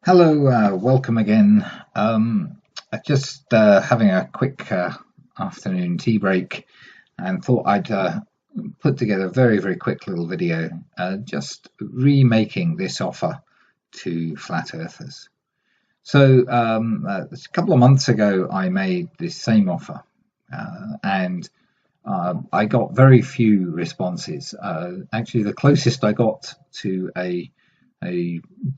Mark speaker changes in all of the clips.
Speaker 1: Hello, welcome again. Just having a quick afternoon tea break and thought I'd put together a very quick little video just remaking this offer to flat earthers. So a couple of months ago I made this same offer and I got very few responses. Actually, the closest I got to a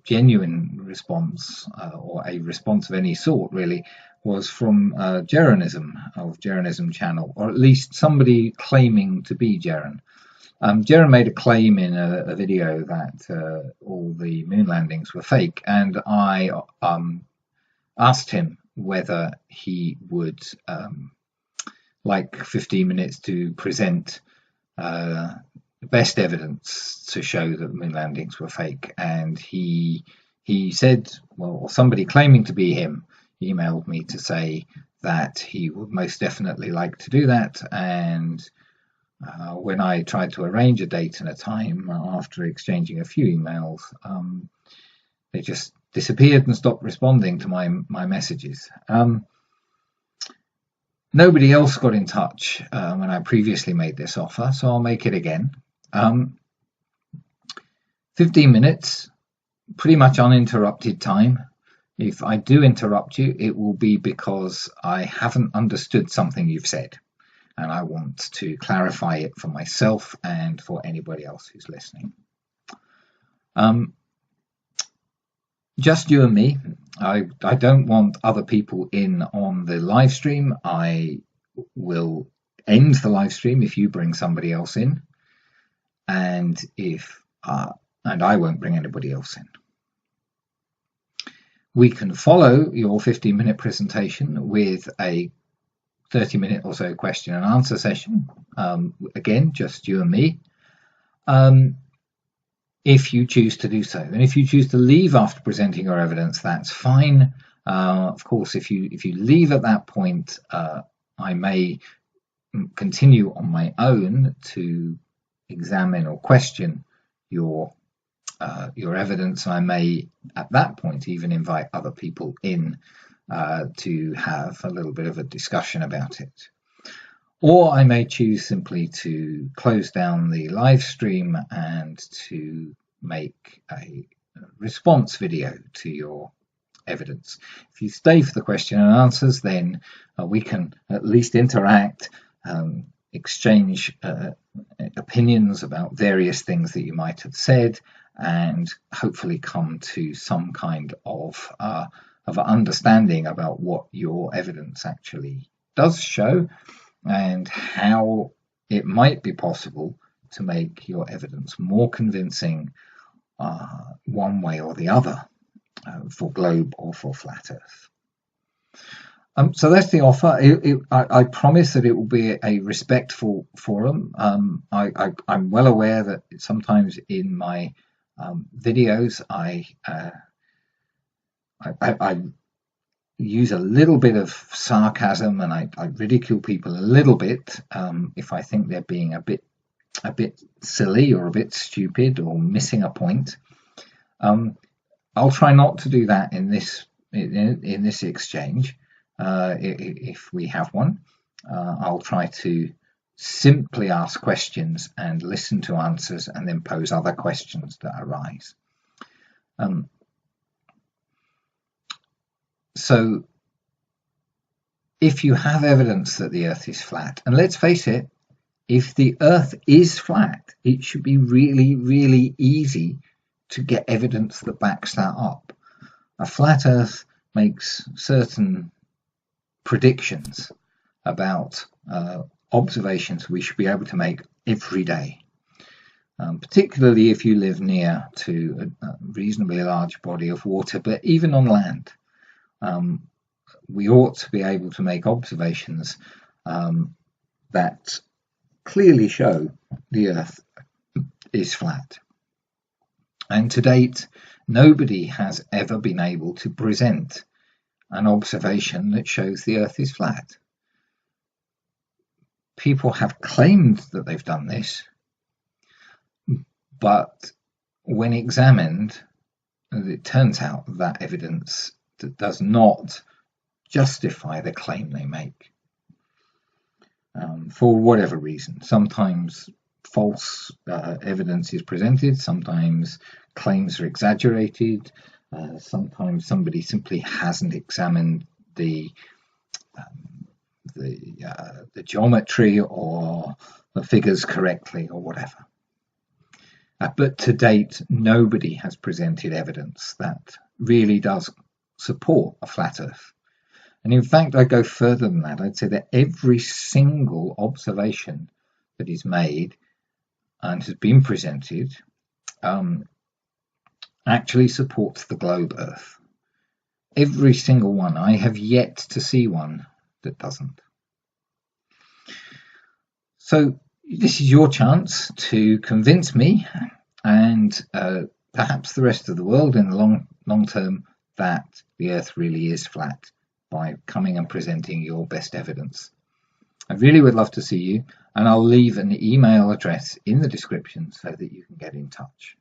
Speaker 1: genuine response or a response of any sort really was from Jeranism channel, or at least somebody claiming to be Jeran. Jeran made a claim in a video that all the moon landings were fake, and I asked him whether he would like 15 minutes to present best evidence to show that the moon landings were fake, and he said, well, somebody claiming to be him emailed me to say that he would most definitely like to do that. And when I tried to arrange a date and a time after exchanging a few emails, they just disappeared and stopped responding to my messages. Nobody else got in touch when I previously made this offer, so I'll make it again. 15 minutes, pretty much uninterrupted time. If I do interrupt you, it will be because I haven't understood something you've said, and I want to clarify it for myself and for anybody else who's listening. Just you and me. I don't want other people in on the live stream. I will end the live stream if you bring somebody else in, and I won't bring anybody else in. We can follow your 15-minute presentation with a 30-minute or so question and answer session. Again, just you and me. If you choose to do so, and if you choose to leave after presenting your evidence, that's fine. Of course, if you leave at that point, I may continue on my own to examine or question your evidence. I may at that point even invite other people in to have a little bit of a discussion about it. Or I may choose simply to close down the live stream and to make a response video to your evidence. If you stay for the question and answers, then we can at least interact, exchange opinions about various things that you might have said, and hopefully come to some kind of understanding about what your evidence actually does show, and how it might be possible to make your evidence more convincing one way or the other, for globe or for flat earth. So that's the offer. I promise that it will be a respectful forum. I'm well aware that sometimes in my videos I use a little bit of sarcasm, and I ridicule people a little bit if I think they're being a bit silly or a bit stupid or missing a point. I'll try not to do that in this exchange. If we have one, I'll try to simply ask questions and listen to answers, and then pose other questions that arise. So if you have evidence that the Earth is flat, and let's face it, if the Earth is flat, it should be really easy to get evidence that backs that up. A flat Earth makes certain predictions about observations we should be able to make every day, particularly if you live near to a reasonably large body of water, but even on land. We ought to be able to make observations that clearly show the Earth is flat. And to date, nobody has ever been able to present an observation that shows the Earth is flat. People have claimed that they've done this, but when examined, it turns out that evidence that does not justify the claim they make, for whatever reason. Sometimes false evidence is presented, sometimes claims are exaggerated, sometimes somebody simply hasn't examined the geometry or the figures correctly or whatever. But to date, nobody has presented evidence that really does support a flat Earth. And in fact, I go further than that. I'd say that every single observation that is made and has been presented actually supports the globe Earth. Every single one. I have yet to see one that doesn't. So this is your chance to convince me and perhaps the rest of the world in the long term that the Earth really is flat by coming and presenting your best evidence. I really would love to see you, and I'll leave an email address in the description so that you can get in touch.